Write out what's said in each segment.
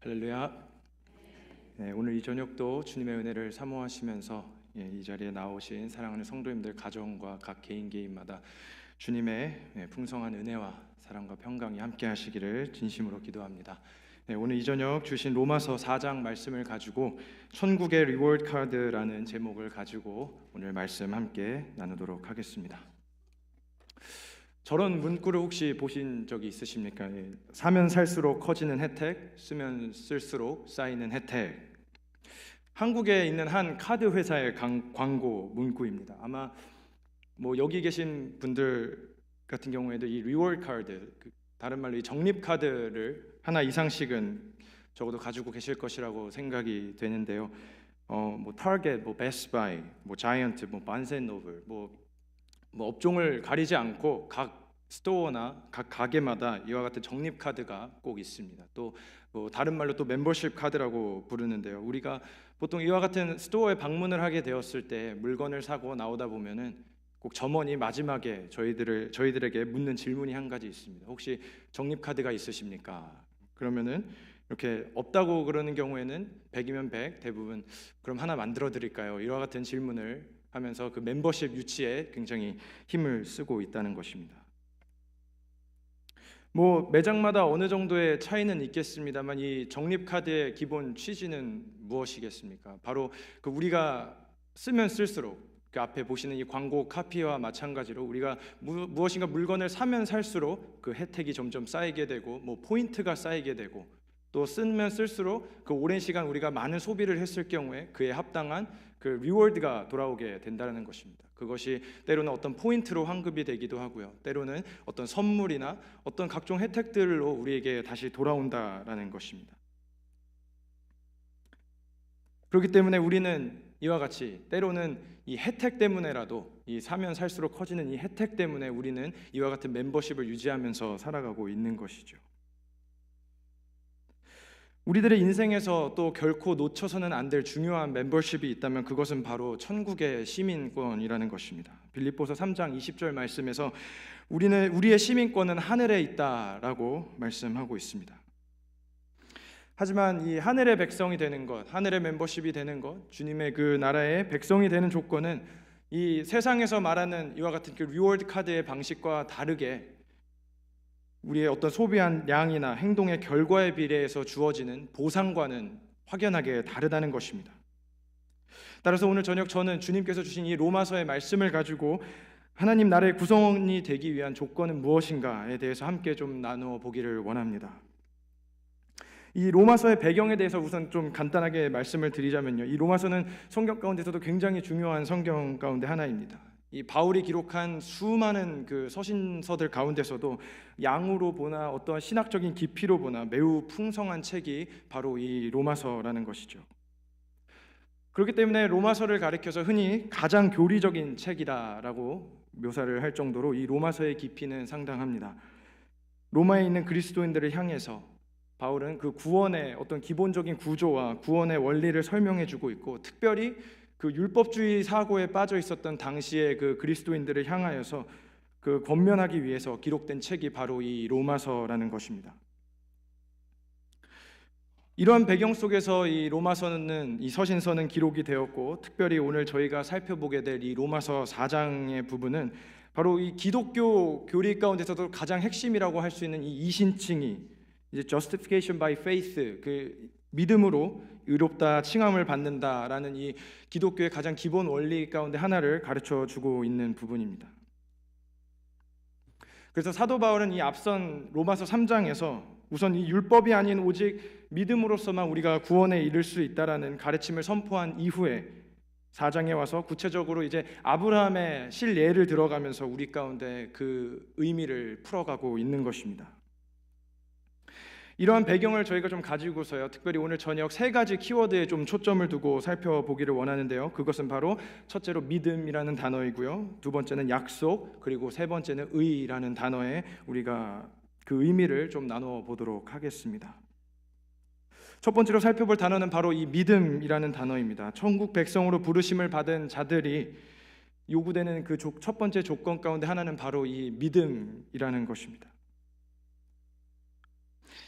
할렐루야. 오늘 이 저녁도 주님의 은혜를 사모하시면서 이 자리에 나오신 사랑하는 성도님들 가정과 각 개인마다 주님의 풍성한 은혜와 사랑과 평강이 함께 하시기를 진심으로 기도합니다. 오늘 이 저녁 주신 로마서 4장 말씀을 가지고 천국의 리워드 카드라는 제목을 가지고 오늘 말씀 함께 나누도록 하겠습니다. 저런 문구를 혹시 보신 적이 있으십니까? 사면 살수록 커지는 혜택, 쓰면 쓸수록 쌓이는 혜택. 한국에 있는 한 카드 회사의 광고 문구입니다. 아마 여기 계신 분들 같은 경우에도 이 리워드 카드, 다른 말로 이 적립 카드를 하나 이상씩은 적어도 가지고 계실 것이라고 생각이 되는데요. 타겟, 베스트 바이, 자이언트, 바른앤노블, 업종을 가리지 않고 각 스토어나 각 가게마다 이와 같은 적립 카드가 꼭 있습니다. 또 다른 말로 또 멤버십 카드라고 부르는데요. 우리가 보통 이와 같은 스토어에 방문을 하게 되었을 때 물건을 사고 나오다 보면은 꼭 점원이 마지막에 저희들에게 묻는 질문이 한 가지 있습니다. 혹시 적립 카드가 있으십니까? 그러면은 이렇게 없다고 그러는 경우에는 100이면 100, 대부분 그럼 하나 만들어 드릴까요? 이와 같은 질문을 하면서 그 멤버십 유치에 굉장히 힘을 쓰고 있다는 것입니다. 매장마다 어느 정도의 차이는 있겠습니다만 이 적립 카드의 기본 취지는 무엇이겠습니까? 바로 우리가 쓰면 쓸수록 그 앞에 보시는 이 광고 카피와 마찬가지로 우리가 무엇인가 물건을 사면 살수록 그 혜택이 점점 쌓이게 되고 포인트가 쌓이게 되고 또 쓰면 쓸수록 그 오랜 시간 우리가 많은 소비를 했을 경우에 그에 합당한 그 리워드가 돌아오게 된다는 것입니다. 그것이 때로는 어떤 포인트로 환급이 되기도 하고요. 때로는 어떤 선물이나 어떤 각종 혜택들로 우리에게 다시 돌아온다라는 것입니다. 그렇기 때문에 우리는 이와 같이 때로는 이 혜택 때문에라도 이 사면 살수록 커지는 이 혜택 때문에 우리는 이와 같은 멤버십을 유지하면서 살아가고 있는 것이죠. 우리들의 인생에서 또 결코 놓쳐서는 안 될 중요한 멤버십이 있다면 그것은 바로 천국의 시민권이라는 것입니다. 빌립보서 3장 20절 말씀에서 우리의 시민권은 하늘에 있다라고 말씀하고 있습니다. 하지만 이 하늘의 백성이 되는 것, 하늘의 멤버십이 되는 것, 주님의 그 나라의 백성이 되는 조건은 이 세상에서 말하는 이와 같은 그 리워드 카드의 방식과 다르게 우리의 어떤 소비한 양이나 행동의 결과에 비례해서 주어지는 보상과는 확연하게 다르다는 것입니다. 따라서 오늘 저녁 저는 주님께서 주신 이 로마서의 말씀을 가지고 하나님 나라의 구성원이 되기 위한 조건은 무엇인가에 대해서 함께 좀 나누어 보기를 원합니다. 이 로마서의 배경에 대해서 우선 좀 간단하게 말씀을 드리자면요. 이 로마서는 성경 가운데서도 굉장히 중요한 성경 가운데 하나입니다. 이 바울이 기록한 수많은 그 서신서들 가운데서도 양으로 보나 어떠한 신학적인 깊이로 보나 매우 풍성한 책이 바로 이 로마서라는 것이죠. 그렇기 때문에 로마서를 가리켜서 흔히 가장 교리적인 책이다라고 묘사를 할 정도로 이 로마서의 깊이는 상당합니다. 로마에 있는 그리스도인들을 향해서 바울은 그 구원의 어떤 기본적인 구조와 구원의 원리를 설명해 주고 있고, 특별히 그 율법주의 사고에 빠져 있었던 당시의 그 그리스도인들을 향하여서 그 권면하기 위해서 기록된 책이 바로 이 로마서라는 것입니다. 이러한 배경 속에서 이 로마서는, 이 서신서는 기록이 되었고, 특별히 오늘 저희가 살펴보게 될 이 로마서 4장의 부분은 바로 이 기독교 교리 가운데서도 가장 핵심이라고 할 수 있는 이 이신칭이 이제 justification by faith, 그 믿음으로 의롭다 칭함을 받는다라는 이 기독교의 가장 기본 원리 가운데 하나를 가르쳐 주고 있는 부분입니다. 그래서 사도 바울은 이 앞선 로마서 3장에서 우선 이 율법이 아닌 오직 믿음으로서만 우리가 구원에 이를 수 있다라는 가르침을 선포한 이후에 4장에 와서 구체적으로 이제 아브라함의 실예를 들어가면서 우리 가운데 그 의미를 풀어가고 있는 것입니다. 이러한 배경을 저희가 좀 가지고서요, 특별히 오늘 저녁 세 가지 키워드에 좀 초점을 두고 살펴보기를 원하는데요. 그것은 바로 첫째로 믿음이라는 단어이고요, 두 번째는 약속, 그리고 세 번째는 의라는 단어에 우리가 그 의미를 좀 나누어 보도록 하겠습니다. 첫 번째로 살펴볼 단어는 바로 이 믿음이라는 단어입니다. 천국 백성으로 부르심을 받은 자들이 요구되는 그 첫 번째 조건 가운데 하나는 바로 이 믿음이라는 것입니다.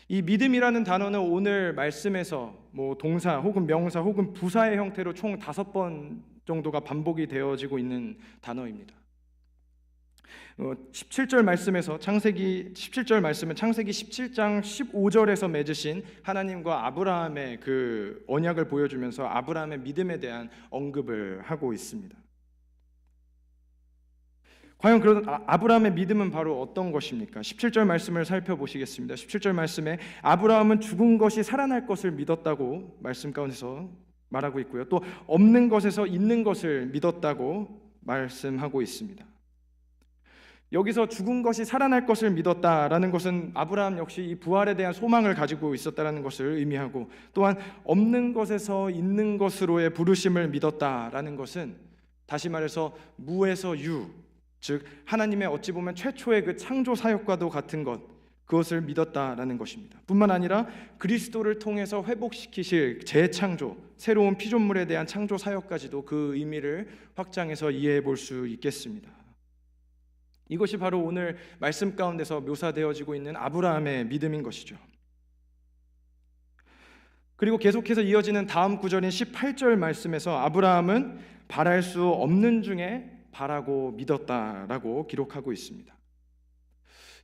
이 믿음이라는 단어는 오늘 말씀에서 뭐 동사 혹은 명사 혹은 부사의 형태로 총 5번 정도가 반복이 되어지고 있는 단어입니다. 17절 말씀에서 창세기 17절 말씀은 창세기 17장 15절에서 맺으신 하나님과 아브라함의 그 언약을 보여주면서 아브라함의 믿음에 대한 언급을 하고 있습니다. 과연 그런 아브라함의 믿음은 바로 어떤 것입니까? 17절 말씀을 살펴보시겠습니다. 17절 말씀에 아브라함은 죽은 것이 살아날 것을 믿었다고 말씀 가운데서 말하고 있고요. 또 없는 것에서 있는 것을 믿었다고 말씀하고 있습니다. 여기서 죽은 것이 살아날 것을 믿었다라는 것은 아브라함 역시 이 부활에 대한 소망을 가지고 있었다라는 것을 의미하고, 또한 없는 것에서 있는 것으로의 부르심을 믿었다라는 것은 다시 말해서 무에서 유, 즉 하나님의 어찌 보면 최초의 그 창조 사역과도 같은 것, 그것을 믿었다라는 것입니다. 뿐만 아니라 그리스도를 통해서 회복시키실 재창조, 새로운 피조물에 대한 창조 사역까지도 그 의미를 확장해서 이해해 볼 수 있겠습니다. 이것이 바로 오늘 말씀 가운데서 묘사되어지고 있는 아브라함의 믿음인 것이죠. 그리고 계속해서 이어지는 다음 구절인 18절 말씀에서 아브라함은 바랄 수 없는 중에 바라고 믿었다라고 기록하고 있습니다.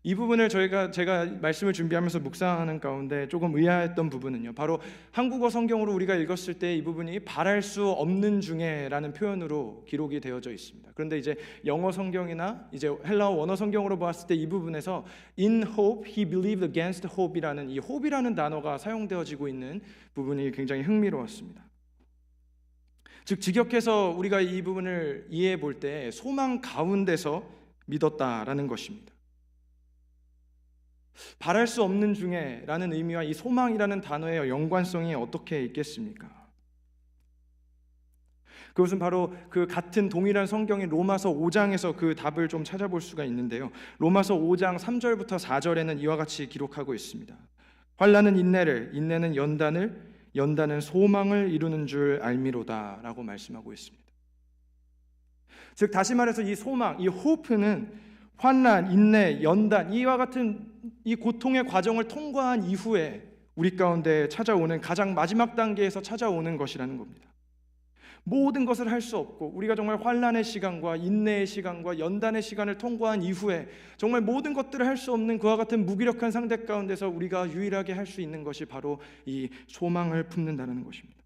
이 부분을 제가 말씀을 준비하면서 묵상하는 가운데 조금 의아했던 부분은요, 바로 한국어 성경으로 우리가 읽었을 때 이 부분이 바랄 수 없는 중에라는 표현으로 기록이 되어져 있습니다. 그런데 이제 영어 성경이나 이제 헬라어 원어 성경으로 보았을 때 이 부분에서 in hope he believed against hope이라는 이 hope이라는 단어가 사용되어지고 있는 부분이 굉장히 흥미로웠습니다. 즉 직역해서 우리가 이 부분을 이해해 볼 때 소망 가운데서 믿었다라는 것입니다. 바랄 수 없는 중에 라는 의미와 이 소망이라는 단어의 연관성이 어떻게 있겠습니까? 그것은 바로 그 같은 동일한 성경인 로마서 5장에서 그 답을 좀 찾아볼 수가 있는데요, 로마서 5장 3절부터 4절에는 이와 같이 기록하고 있습니다. 환난은 인내를, 인내는 연단을, 연단은 소망을 이루는 줄 알미로다 라고 말씀하고 있습니다. 즉 다시 말해서 이 소망, 이 호프는 환난, 인내, 연단, 이와 같은 이 고통의 과정을 통과한 이후에 우리 가운데 찾아오는 가장 마지막 단계에서 찾아오는 것이라는 겁니다. 모든 것을 할 수 없고 우리가 정말 환난의 시간과 인내의 시간과 연단의 시간을 통과한 이후에 정말 모든 것들을 할 수 없는 그와 같은 무기력한 상태 가운데서 우리가 유일하게 할 수 있는 것이 바로 이 소망을 품는다는 것입니다.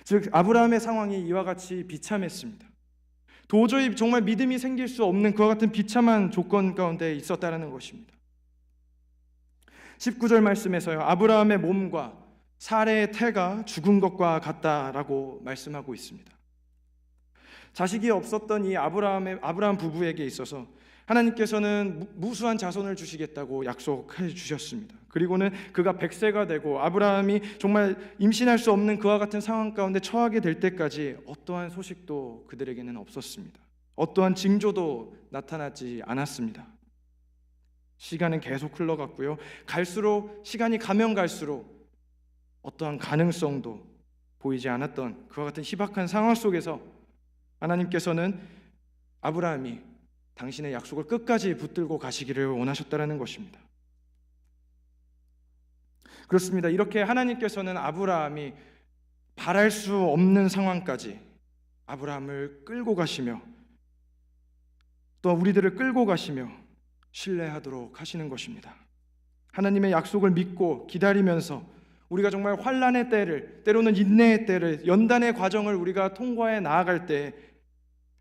즉 아브라함의 상황이 이와 같이 비참했습니다. 도저히 정말 믿음이 생길 수 없는 그와 같은 비참한 조건 가운데 있었다는 것입니다. 19절 말씀에서요, 아브라함의 몸과 사레의 태가 죽은 것과 같다라고 말씀하고 있습니다. 자식이 없었던 이 아브라함 부부에게 있어서 하나님께서는 무수한 자손을 주시겠다고 약속해 주셨습니다. 그리고는 그가 100세가 되고 아브라함이 정말 임신할 수 없는 그와 같은 상황 가운데 처하게 될 때까지 어떠한 소식도 그들에게는 없었습니다. 어떠한 징조도 나타나지 않았습니다. 시간은 계속 흘러갔고요, 시간이 가면 갈수록 어떠한 가능성도 보이지 않았던 그와 같은 희박한 상황 속에서 하나님께서는 아브라함이 당신의 약속을 끝까지 붙들고 가시기를 원하셨다는 것입니다. 그렇습니다. 이렇게 하나님께서는 아브라함이 바랄 수 없는 상황까지 아브라함을 끌고 가시며 또 우리들을 끌고 가시며 신뢰하도록 하시는 것입니다. 하나님의 약속을 믿고 기다리면서 우리가 정말 환난의 때를, 때로는 인내의 때를, 연단의 과정을 우리가 통과해 나아갈 때,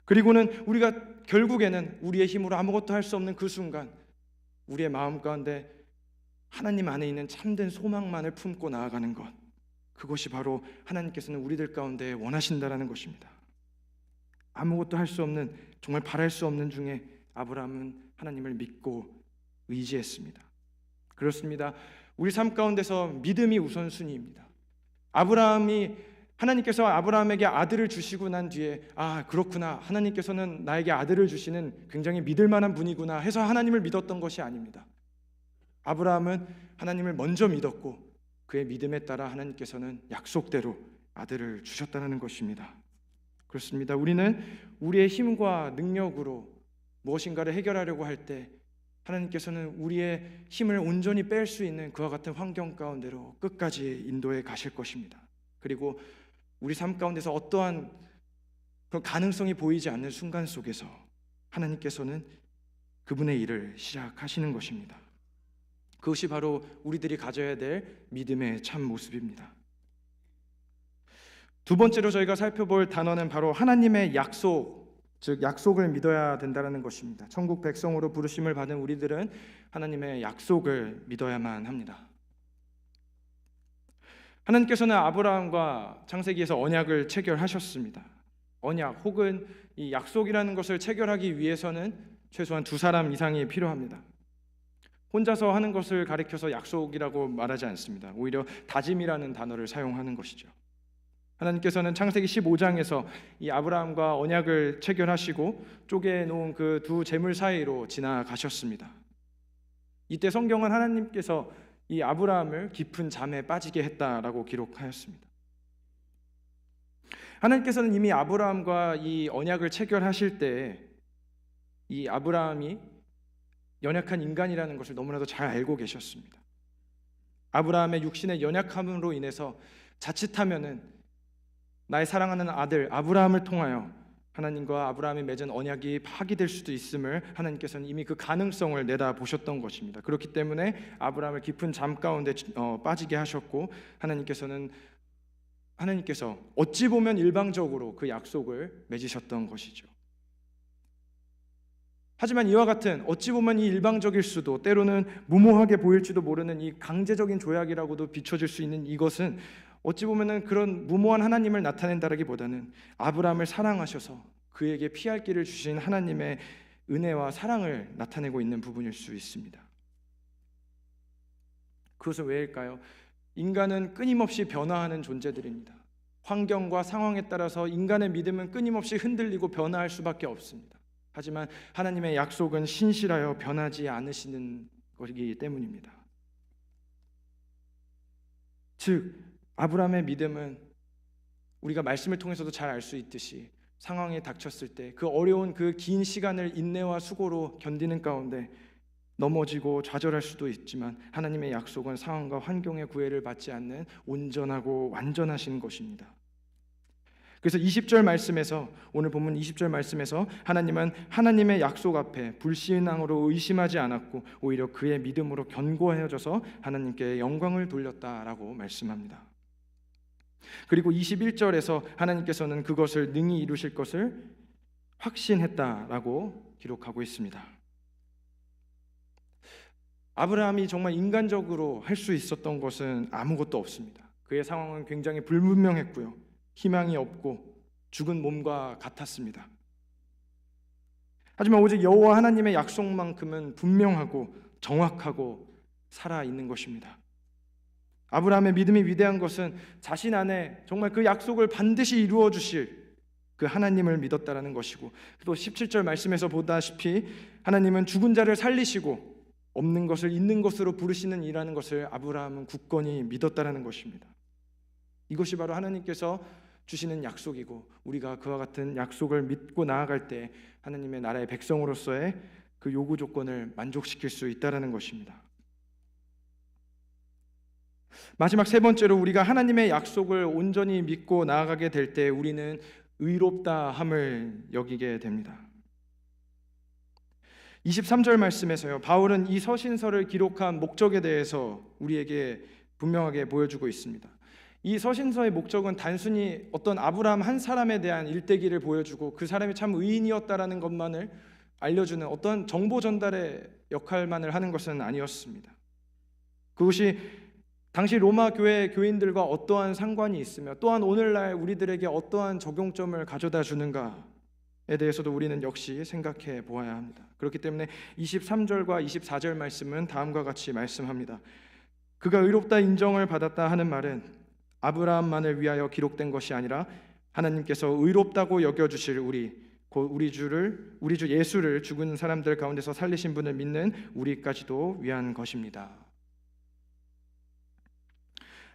그리고는 우리가 결국에는 우리의 힘으로 아무것도 할 수 없는 그 순간 우리의 마음 가운데 하나님 안에 있는 참된 소망만을 품고 나아가는 것, 그것이 바로 하나님께서는 우리들 가운데 원하신다라는 것입니다. 아무것도 할 수 없는, 정말 바랄 수 없는 중에 아브라함은 하나님을 믿고 의지했습니다. 그렇습니다. 우리 삶 가운데서 믿음이 우선순위입니다. 하나님께서 아브라함에게 아들을 주시고 난 뒤에 그렇구나, 하나님께서는 나에게 아들을 주시는 굉장히 믿을 만한 분이구나 해서 하나님을 믿었던 것이 아닙니다. 아브라함은 하나님을 먼저 믿었고 그의 믿음에 따라 하나님께서는 약속대로 아들을 주셨다는 것입니다. 그렇습니다. 우리는 우리의 힘과 능력으로 무엇인가를 해결하려고 할 때 하나님께서는 우리의 힘을 온전히 뺄 수 있는 그와 같은 환경 가운데로 끝까지 인도해 가실 것입니다. 그리고 우리 삶 가운데서 어떠한 그런 가능성이 보이지 않는 순간 속에서 하나님께서는 그분의 일을 시작하시는 것입니다. 그것이 바로 우리들이 가져야 될 믿음의 참 모습입니다. 두 번째로 저희가 살펴볼 단어는 바로 하나님의 약속, 즉 약속을 믿어야 된다는 것입니다. 천국 백성으로 부르심을 받은 우리들은 하나님의 약속을 믿어야만 합니다. 하나님께서는 아브라함과 창세기에서 언약을 체결하셨습니다. 언약 혹은 이 약속이라는 것을 체결하기 위해서는 최소한 두 사람 이상이 필요합니다. 혼자서 하는 것을 가리켜서 약속이라고 말하지 않습니다. 오히려 다짐이라는 단어를 사용하는 것이죠. 하나님께서는 창세기 15장에서 이 아브라함과 언약을 체결하시고 쪼개 놓은 그 두 재물 사이로 지나가셨습니다. 이때 성경은 하나님께서 이 아브라함을 깊은 잠에 빠지게 했다라고 기록하였습니다. 하나님께서는 이미 아브라함과 이 언약을 체결하실 때 이 아브라함이 연약한 인간이라는 것을 너무나도 잘 알고 계셨습니다. 아브라함의 육신의 연약함으로 인해서 자칫하면은 나의 사랑하는 아들 아브라함을 통하여 하나님과 아브라함이 맺은 언약이 파기될 수도 있음을 하나님께서는 이미 그 가능성을 내다보셨던 것입니다. 그렇기 때문에 아브라함을 깊은 잠 가운데 빠지게 하셨고 하나님께서 어찌 보면 일방적으로 그 약속을 맺으셨던 것이죠. 하지만 이와 같은 어찌 보면 이 일방적일 수도 때로는 무모하게 보일지도 모르는 이 강제적인 조약이라고도 비춰질 수 있는 이것은 어찌 보면은 그런 무모한 하나님을 나타낸다라기보다는 아브라함을 사랑하셔서 그에게 피할 길을 주신 하나님의 은혜와 사랑을 나타내고 있는 부분일 수 있습니다. 그것은 왜일까요? 인간은 끊임없이 변화하는 존재들입니다. 환경과 상황에 따라서 인간의 믿음은 끊임없이 흔들리고 변화할 수밖에 없습니다. 하지만 하나님의 약속은 신실하여 변하지 않으시는 것이기 때문입니다. 즉 아브라함의 믿음은 우리가 말씀을 통해서도 잘 알 수 있듯이 상황에 닥쳤을 때 그 어려운 그 긴 시간을 인내와 수고로 견디는 가운데 넘어지고 좌절할 수도 있지만 하나님의 약속은 상황과 환경의 구애를 받지 않는 온전하고 완전하신 것입니다. 그래서 20절 말씀에서 오늘 본문 20절 말씀에서 하나님은 하나님의 약속 앞에 불신앙으로 의심하지 않았고 오히려 그의 믿음으로 견고해져서 하나님께 영광을 돌렸다라고 말씀합니다. 그리고 21절에서 하나님께서는 그것을 능히 이루실 것을 확신했다라고 기록하고 있습니다. 아브라함이 정말 인간적으로 할 수 있었던 것은 아무것도 없습니다. 그의 상황은 굉장히 불분명했고요. 희망이 없고 죽은 몸과 같았습니다. 하지만 오직 여호와 하나님의 약속만큼은 분명하고 정확하고 살아있는 것입니다. 아브라함의 믿음이 위대한 것은 자신 안에 정말 그 약속을 반드시 이루어 주실 그 하나님을 믿었다라는 것이고 또 17절 말씀에서 보다시피 하나님은 죽은 자를 살리시고 없는 것을 있는 것으로 부르시는 이라는 것을 아브라함은 굳건히 믿었다라는 것입니다. 이것이 바로 하나님께서 주시는 약속이고 우리가 그와 같은 약속을 믿고 나아갈 때 하나님의 나라의 백성으로서의 그 요구 조건을 만족시킬 수 있다라는 것입니다. 마지막 세 번째로 우리가 하나님의 약속을 온전히 믿고 나아가게 될 때 우리는 의롭다함을 여기게 됩니다. 23절 말씀에서요, 바울은 이 서신서를 기록한 목적에 대해서 우리에게 분명하게 보여주고 있습니다. 이 서신서의 목적은 단순히 어떤 아브라함 한 사람에 대한 일대기를 보여주고 그 사람이 참 의인이었다라는 것만을 알려주는 어떤 정보 전달의 역할만을 하는 것은 아니었습니다. 그것이 당시 로마 교회 교인들과 어떠한 상관이 있으며 또한 오늘날 우리들에게 어떠한 적용점을 가져다 주는가에 대해서도 우리는 역시 생각해 보아야 합니다. 그렇기 때문에 23절과 24절 말씀은 다음과 같이 말씀합니다. 그가 의롭다 인정을 받았다 하는 말은 아브라함만을 위하여 기록된 것이 아니라 하나님께서 의롭다고 여겨주실 우리 주 예수를 죽은 사람들 가운데서 살리신 분을 믿는 우리까지도 위한 것입니다.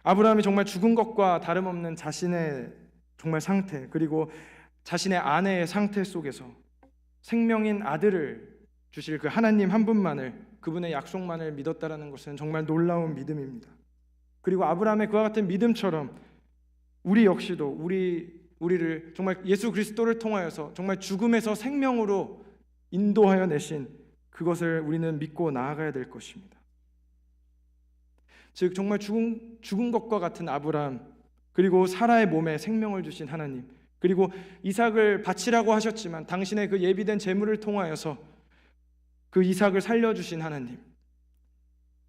아브라함이 정말 죽은 것과 다름없는 자신의 정말 상태 그리고 자신의 아내의 상태 속에서 생명인 아들을 주실 그 하나님 한 분만을, 그분의 약속만을 믿었다라는 것은 정말 놀라운 믿음입니다. 그리고 아브라함의 그와 같은 믿음처럼 우리 역시도 우리를 정말 예수 그리스도를 통하여서 정말 죽음에서 생명으로 인도하여 내신 그것을 우리는 믿고 나아가야 될 것입니다. 즉 정말 죽은 것과 같은 아브라함, 그리고 사라의 몸에 생명을 주신 하나님, 그리고 이삭을 바치라고 하셨지만 당신의 그 예비된 제물을 통하여서 그 이삭을 살려주신 하나님,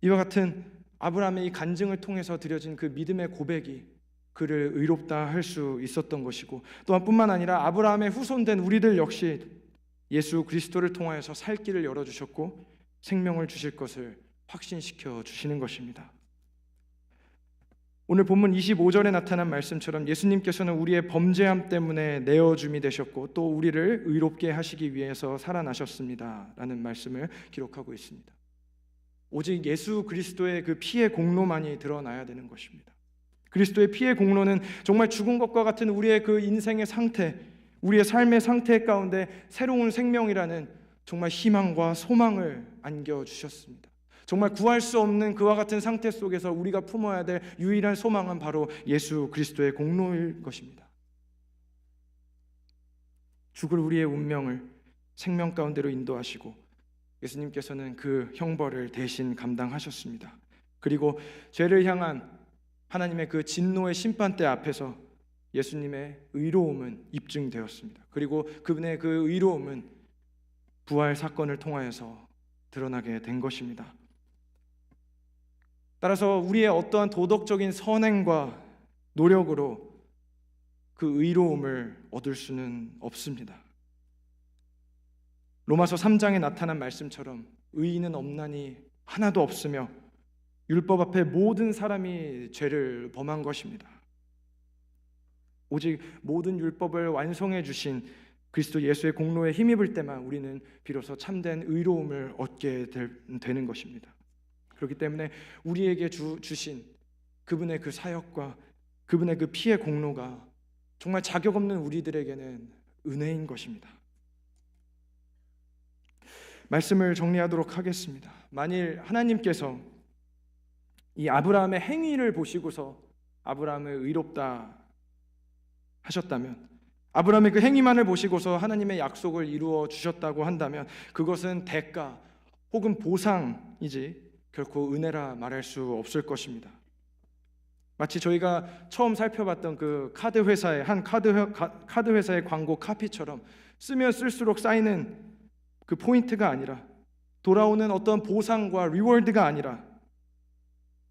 이와 같은 아브라함의 이 간증을 통해서 드려진 그 믿음의 고백이 그를 의롭다 할 수 있었던 것이고, 또한 뿐만 아니라 아브라함의 후손된 우리들 역시 예수 그리스도를 통하여서 살 길을 열어주셨고 생명을 주실 것을 확신시켜 주시는 것입니다. 오늘 본문 25절에 나타난 말씀처럼 예수님께서는 우리의 범죄함 때문에 내어줌이 되셨고 또 우리를 의롭게 하시기 위해서 살아나셨습니다 라는 말씀을 기록하고 있습니다. 오직 예수 그리스도의 그 피의 공로만이 드러나야 되는 것입니다. 그리스도의 피의 공로는 정말 죽은 것과 같은 우리의 그 인생의 상태, 우리의 삶의 상태 가운데 새로운 생명이라는 정말 희망과 소망을 안겨주셨습니다. 정말 구할 수 없는 그와 같은 상태 속에서 우리가 품어야 될 유일한 소망은 바로 예수 그리스도의 공로일 것입니다. 죽을 우리의 운명을 생명 가운데로 인도하시고 예수님께서는 그 형벌을 대신 감당하셨습니다. 그리고 죄를 향한 하나님의 그 진노의 심판대 앞에서 예수님의 의로움은 입증되었습니다. 그리고 그분의 그 의로움은 부활 사건을 통하여서 드러나게 된 것입니다. 따라서 우리의 어떠한 도덕적인 선행과 노력으로 그 의로움을 얻을 수는 없습니다. 로마서 3장에 나타난 말씀처럼 의인은 없나니 하나도 없으며 율법 앞에 모든 사람이 죄를 범한 것입니다. 오직 모든 율법을 완성해 주신 그리스도 예수의 공로에 힘입을 때만 우리는 비로소 참된 의로움을 얻게 되는 것입니다. 그렇기 때문에 우리에게 주신 그분의 그 사역과 그분의 그 피의 공로가 정말 자격 없는 우리들에게는 은혜인 것입니다. 말씀을 정리하도록 하겠습니다. 만일 하나님께서 이 아브라함의 행위를 보시고서 아브라함을 의롭다 하셨다면, 아브라함의 그 행위만을 보시고서 하나님의 약속을 이루어 주셨다고 한다면 그것은 대가 혹은 보상이지 결코 은혜라 말할 수 없을 것입니다. 마치 저희가 처음 살펴봤던 그 카드 회사의 광고 카피처럼 쓰면 쓸수록 쌓이는 그 포인트가 아니라, 돌아오는 어떤 보상과 리워드가 아니라,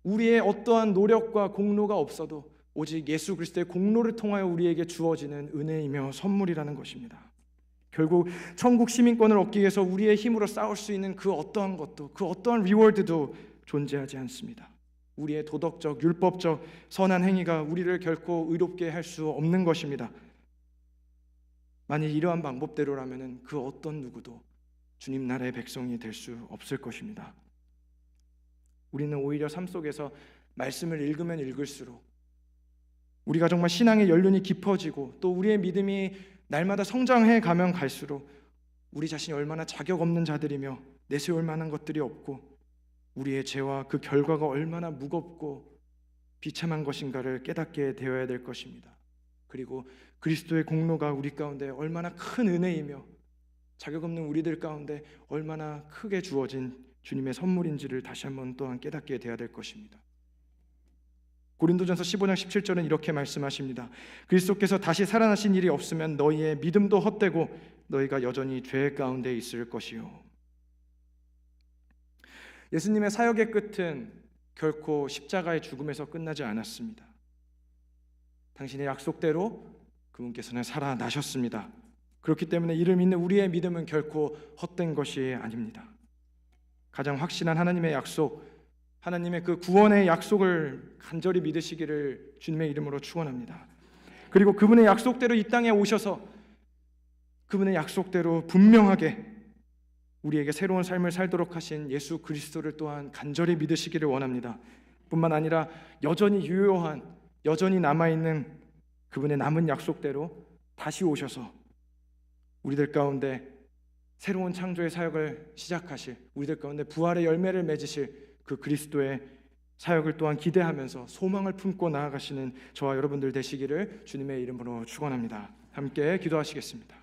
우리의 어떠한 노력과 공로가 없어도 오직 예수 그리스도의 공로를 통하여 우리에게 주어지는 은혜이며 선물이라는 것입니다. 결국 천국 시민권을 얻기 위해서 우리의 힘으로 싸울 수 있는 그 어떠한 것도, 그 어떠한 리워드도 존재하지 않습니다. 우리의 도덕적, 율법적 선한 행위가 우리를 결코 의롭게 할 수 없는 것입니다. 만일 이러한 방법대로라면 그 어떤 누구도 주님 나라의 백성이 될 수 없을 것입니다. 우리는 오히려 삶 속에서 말씀을 읽으면 읽을수록 우리가 정말 신앙의 연륜이 깊어지고 또 우리의 믿음이 날마다 성장해 가면 갈수록 우리 자신이 얼마나 자격 없는 자들이며 내세울 만한 것들이 없고 우리의 죄와 그 결과가 얼마나 무겁고 비참한 것인가를 깨닫게 되어야 될 것입니다. 그리고 그리스도의 공로가 우리 가운데 얼마나 큰 은혜이며 자격 없는 우리들 가운데 얼마나 크게 주어진 주님의 선물인지를 다시 한번 또한 깨닫게 되어야 될 것입니다. 고린도전서 15장 17절은 이렇게 말씀하십니다. 그리스도께서 다시 살아나신 일이 없으면 너희의 믿음도 헛되고 너희가 여전히 죄 가운데 있을 것이요. 예수님의 사역의 끝은 결코 십자가의 죽음에서 끝나지 않았습니다. 당신의 약속대로 그분께서는 살아나셨습니다. 그렇기 때문에 이를 믿는 우리의 믿음은 결코 헛된 것이 아닙니다. 가장 확실한 하나님의 약속, 하나님의 그 구원의 약속을 간절히 믿으시기를 주님의 이름으로 축원합니다. 그리고 그분의 약속대로 이 땅에 오셔서 그분의 약속대로 분명하게 우리에게 새로운 삶을 살도록 하신 예수 그리스도를 또한 간절히 믿으시기를 원합니다. 뿐만 아니라 여전히 유효한, 여전히 남아있는 그분의 남은 약속대로 다시 오셔서 우리들 가운데 새로운 창조의 사역을 시작하실, 우리들 가운데 부활의 열매를 맺으실 그 그리스도의 사역을 또한 기대하면서 소망을 품고 나아가시는 저와 여러분들 되시기를 주님의 이름으로 축원합니다. 함께 기도하시겠습니다.